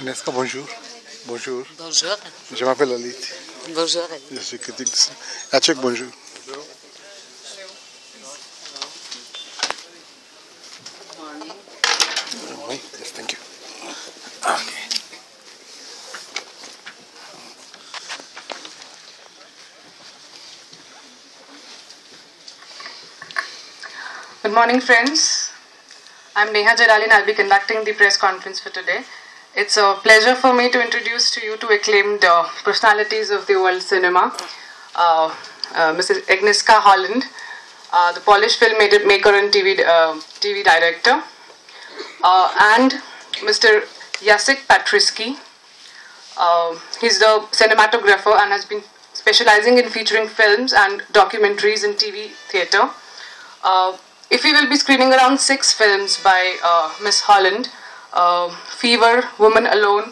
Agnieszka, bonjour. Bonjour. Bonjour. Je m'appelle Lalit. Bonjour. Je suis critique. Jacek, bonjour. Oui, yes, thank you. Okay. Good morning, friends. I'm Neha Jalali and I'll be conducting the press conference for today. It's a pleasure for me to introduce to you two acclaimed personalities of the world cinema. Mrs. Agnieszka Holland, the Polish filmmaker and TV director, and Mr. Jacek Petrycki. He's the cinematographer and has been specializing in featuring films and documentaries in TV theatre. IFFI will be screening around 6 films by Miss Holland. Fever, Woman Alone,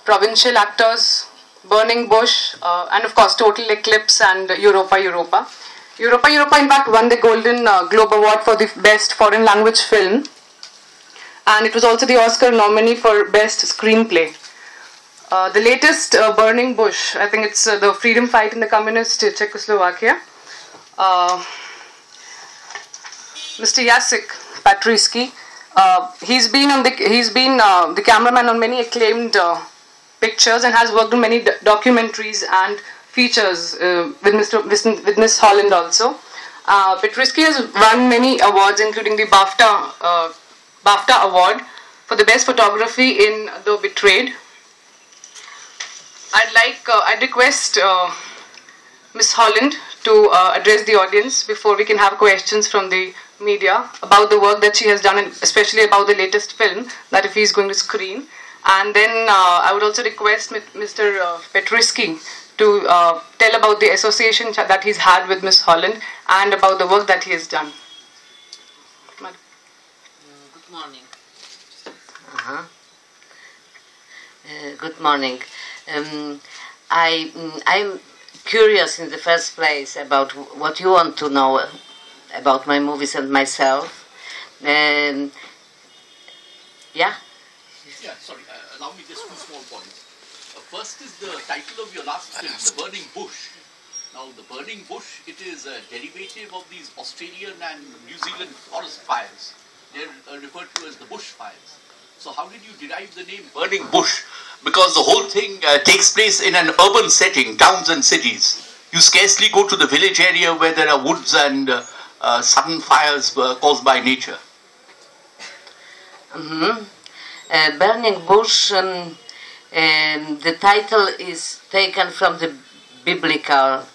Provincial Actors, Burning Bush, and of course Total Eclipse and Europa. Europa in fact won the Golden Globe Award for the Best Foreign Language Film, and it was also the Oscar nominee for Best Screenplay. The latest, Burning Bush, I think it's the freedom fight in the communist Czechoslovakia. Mr. Jacek Petrycki, he's been the cameraman on many acclaimed pictures and has worked on many documentaries and features with Miss Holland also. Petrycki has won many awards, including the BAFTA award for the best photography in The Betrayed. I'd request Miss Holland to address the audience before we can have questions from the media about the work that she has done, and especially about the latest film that IFFI is going to screen. And then I would also request Mr. Petrycki to tell about the association that he's had with Miss Holland and about the work that he has done. Good morning. Good morning. I'm curious in the first place about what you want to know about my movies and myself. Yeah? Yeah, sorry, allow me just 2 small points. First is the title of your last film, The Burning Bush. Now, The Burning Bush, it is a derivative of these Australian and New Zealand forest fires. They're referred to as the bush fires. So how did you derive the name Burning Bush? Because the whole thing takes place in an urban setting, towns and cities. You scarcely go to the village area where there are woods and sudden fires caused by nature. Burning Bush, the title is taken from the biblical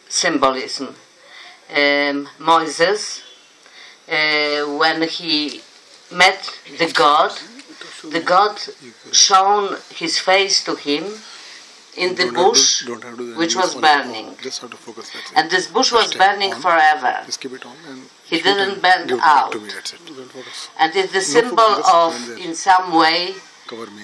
symbolism. Moses, when he met the God shone his face to him in the bush which was burning. And this bush was burning forever. He didn't burn out. And it's the symbol of, in some way,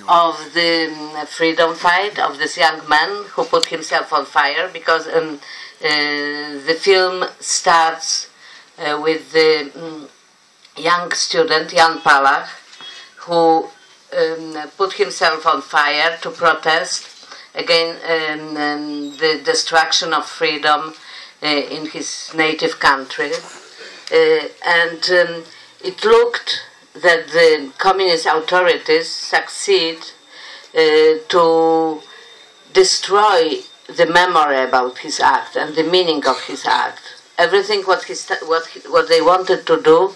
of the freedom fight of this young man who put himself on fire, because the film starts with the young student, Jan Palach, who put himself on fire to protest against the destruction of freedom in his native country. And it looked that the communist authorities succeed to destroy the memory about his act and the meaning of his act. Everything what they wanted to do,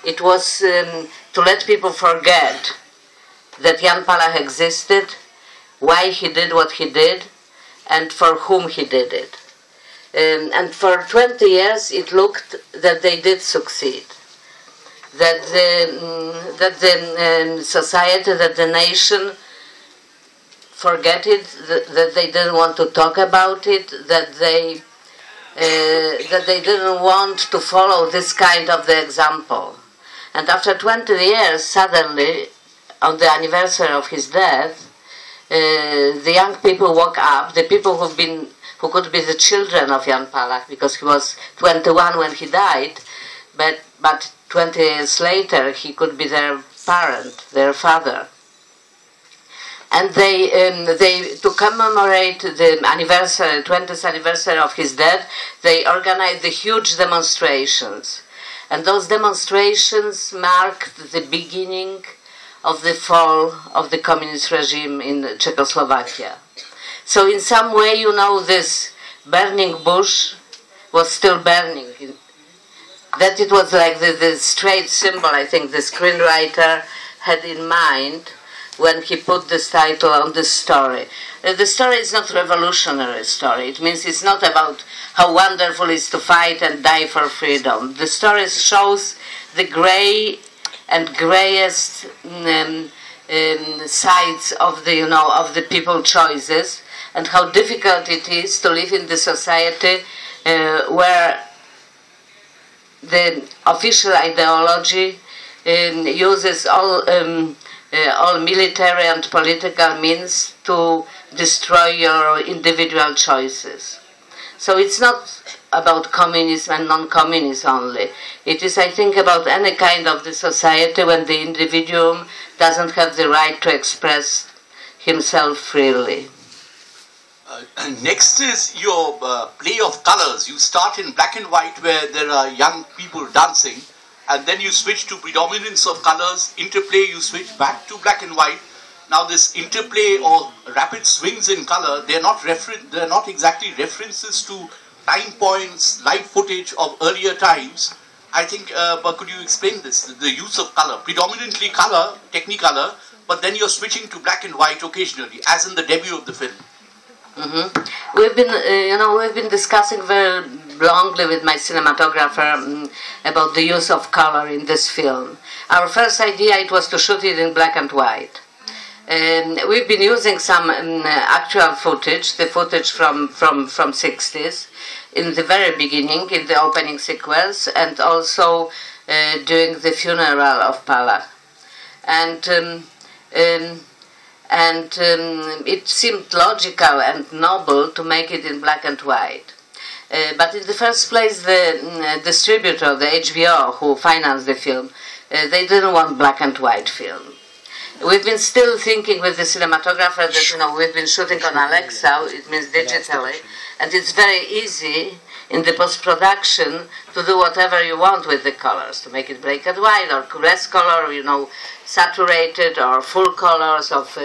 it was to let people forget that Jan Palach existed, why he did what he did, and for whom he did it. And for 20 years it looked that they did succeed. That the society, that the nation forget it, that they didn't want to talk about it, that they didn't want to follow this kind of the example. And after 20 years, suddenly, on the anniversary of his death, the young people woke up, the people who could be the children of Jan Palach, because he was 21 when he died, but 20 years later he could be their parent, their father. And they to commemorate the 20th anniversary of his death, they organized the huge demonstrations. And those demonstrations marked the beginning of the fall of the communist regime in Czechoslovakia. So in some way, you know, this burning bush was still burning. That it was like the straight symbol, I think, the screenwriter had in mind when he put this title on this story. The story is not a revolutionary story. It means it's not about how wonderful it is to fight and die for freedom. The story shows the gray and grayest sides of the, you know, of the people choices, and how difficult it is to live in the society where the official ideology uses all military and political means to destroy your individual choices. So it's not about communism and non-communism only. It is, I think, about any kind of the society when the individual doesn't have the right to express himself freely. Next is your play of colors. You start in black and white where there are young people dancing, and then you switch to predominance of colors, interplay, you switch back to black and white. Now this interplay or rapid swings in color, they're not exactly references to time points, live footage of earlier times. I think, but could you explain this, the use of color? Predominantly color, technicolor, but then you're switching to black and white occasionally, as in the debut of the film. Mm-hmm. We've been discussing very longly with my cinematographer about the use of color in this film. Our first idea, it was to shoot it in black and white. We've been using some actual footage, the footage from 60s, in the very beginning, in the opening sequence, and also during the funeral of Palach. And it seemed logical and noble to make it in black and white. But in the first place, the distributor, the HBO, who financed the film, they didn't want black and white film. We've been still thinking with the cinematographer that, you know, we've been shooting on Alexa, it means digitally, and it's very easy in the post-production to do whatever you want with the colors, to make it black and white or less color, you know, saturated or full colors of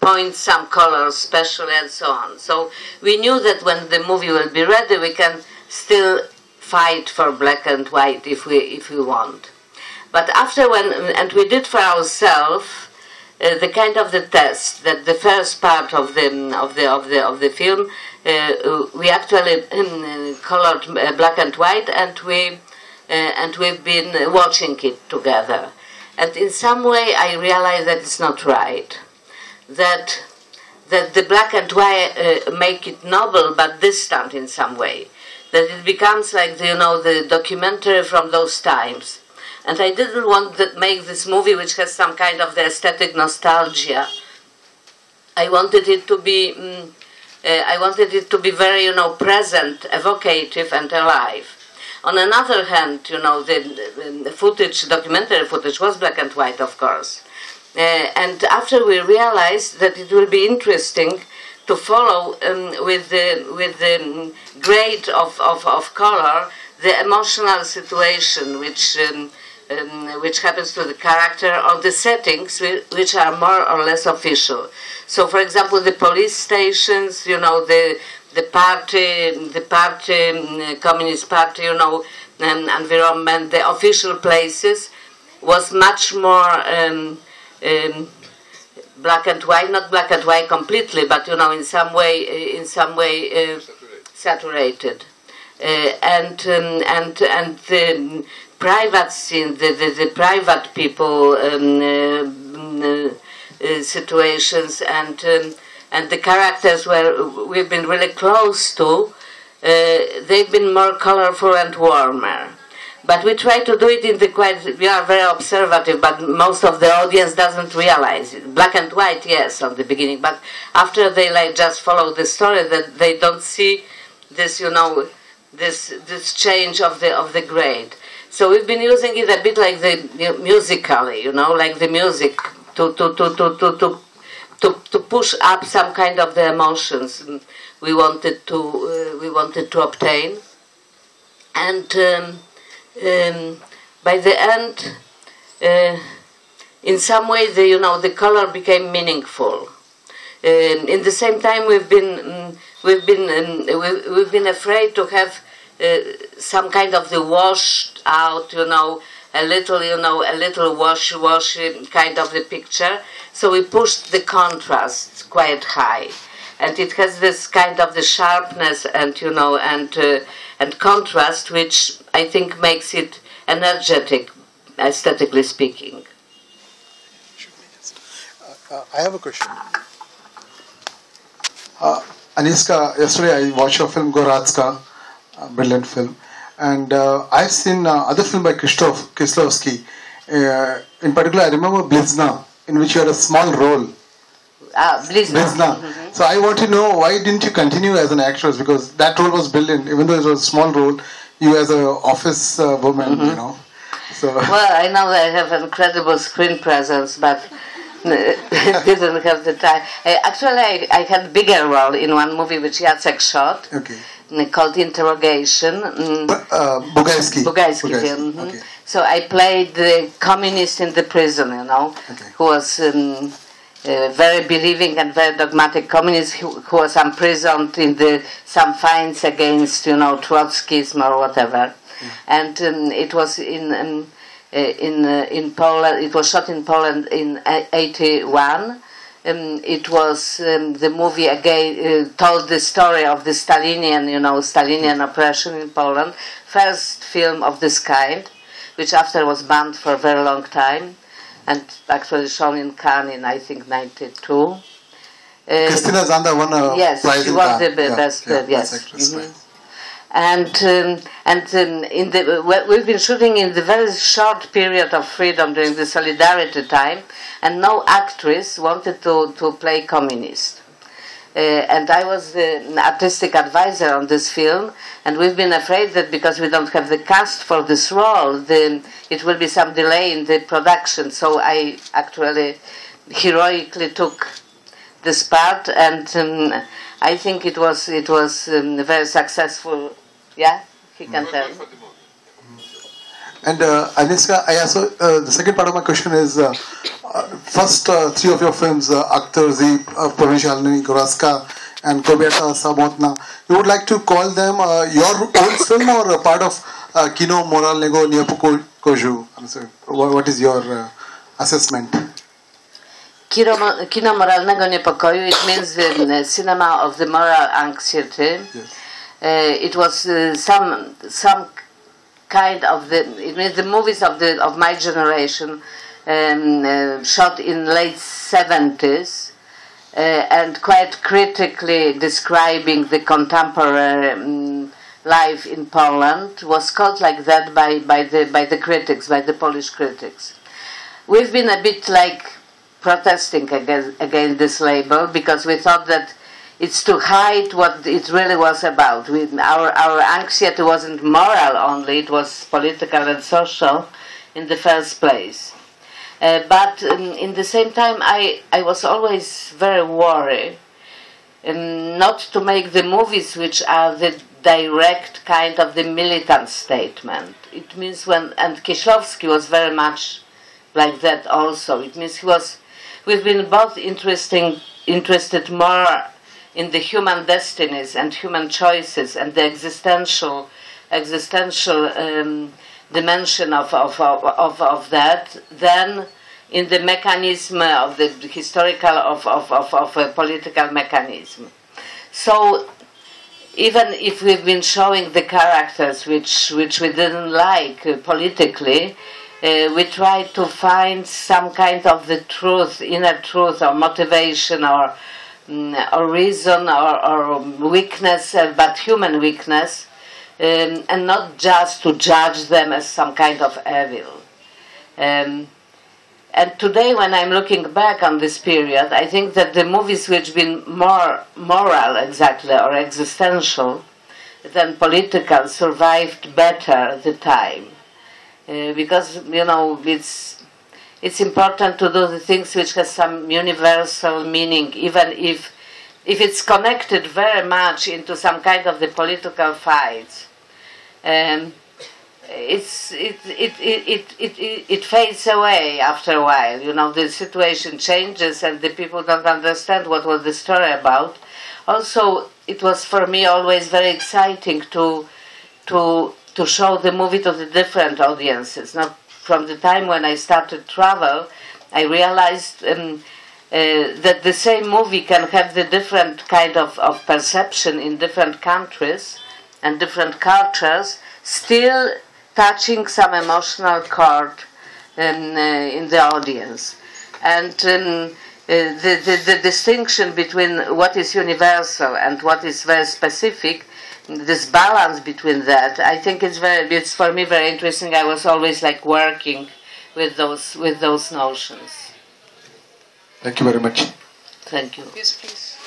point some colors specially and so on. So we knew that when the movie will be ready, we can still fight for black and white if we want. But after and we did for ourselves the kind of the test that the first part of the film we actually colored black and white, and we've been watching it together. And in some way, I realized that it's not right. That the black and white make it noble but distant in some way. That it becomes like the documentary from those times. And I didn't want to make this movie which has some kind of the aesthetic nostalgia. I wanted it to be, very, present, evocative, and alive. On another hand, the footage, documentary footage, was black and white, of course. And after we realized that it will be interesting to follow with the grade of color the emotional situation which happens to the character, or the settings which are more or less official. So, for example, the police stations, the Communist Party, environment, the official places was much more black and white, not black and white completely, but in some way saturated. And the private scene, the private people situations, and the characters we've been really close to, they've been more colorful and warmer. But we try to do it in we are very observative, but most of the audience doesn't realize it. Black and white, yes, on the beginning, but after they just follow the story, that they don't see this, this change of the grade. So we've been using it a bit like the musically, like the music to to push up some kind of the emotions we wanted to obtain, and by the end, in some way, the color became meaningful. In the same time, we've been afraid to have some kind of the washed out, a little washy kind of the picture. So we pushed the contrast quite high, and it has this kind of the sharpness and and contrast, which I think makes it energetic, aesthetically speaking. I have a question. Agnieszka, yesterday I watched your film Goratska, a brilliant film, and I've seen other film by Kieslowski. In particular, I remember Blizna, in which you had a small role. Blizna. Mm-hmm. So I want to know, why didn't you continue as an actress? Because that role was brilliant, even though it was a small role. You as an office woman, mm-hmm. So. Well, I know that I have incredible screen presence, but didn't have the time. Actually, I had bigger role in one movie which Jacek shot, called Interrogation. Bugajski film. Mm-hmm. Okay. So I played the communist in the prison, who was very believing and very dogmatic communist who was imprisoned in some fines against, Trotskyism or whatever. Yeah. And it was in Poland. It was shot in Poland in 1981. It was the movie again told the story of the Stalinian oppression in Poland. First film of this kind, which after was banned for a very long time, and actually shown in Cannes in I think 1992. Christina Zander won a yes, prize. She was the best. Yes. Mm-hmm. We've been shooting in the very short period of freedom during the Solidarity time, and no actress wanted to play communist. And I was the artistic advisor on this film, and we've been afraid that because we don't have the cast for this role, it will be some delay in the production. So I actually heroically took this part, and I think it was very successful. Yeah, he can tell. And Agnieszka, the second part of my question is, first three of your films, Akhtarzi, Provincialny, Goratska, and Kobieta Samotna, you would like to call them your own film or a part of Kino Moralnego Niepokoju? What is your assessment? Kino Moralnego Niepokoju, it means the cinema of the moral anxiety. Yes. It was some kind of it means the movies of my generation, shot in late 70s, and quite critically describing the contemporary life in Poland, was called like that by the critics, by the Polish critics. We've been a bit like protesting against this label, because we thought that it's to hide what it really was about. Our anxiety wasn't moral only, it was political and social in the first place. But in the same time, I was always very worried not to make the movies which are the direct kind of the militant statement. It means and Kieślowski was very much like that also. It means we've been both interested more in the human destinies and human choices and the existential dimension of that than in the mechanism of the historical of a political mechanism. So even if we've been showing the characters which we didn't like politically, we try to find some kind of the truth, inner truth, or motivation, or reason, or weakness, but human weakness, and not just to judge them as some kind of evil. And today, when I'm looking back on this period, I think that the movies which have been more moral, exactly, or existential than political survived better the time. Because, it's important to do the things which has some universal meaning, even if it's connected very much into some kind of the political fights. It fades away after a while. You know, the situation changes and the people don't understand what was the story about. Also, it was for me always very exciting to show the movie to the different audiences. Now, from the time when I started travel, I realized that the same movie can have the different kind of perception in different countries and different cultures, still touching some emotional chord in the audience. And the distinction between what is universal and what is very specific, this balance between that, I think it's for me very interesting. I was always like working with those notions. Thank you very much. Thank you. Yes, please.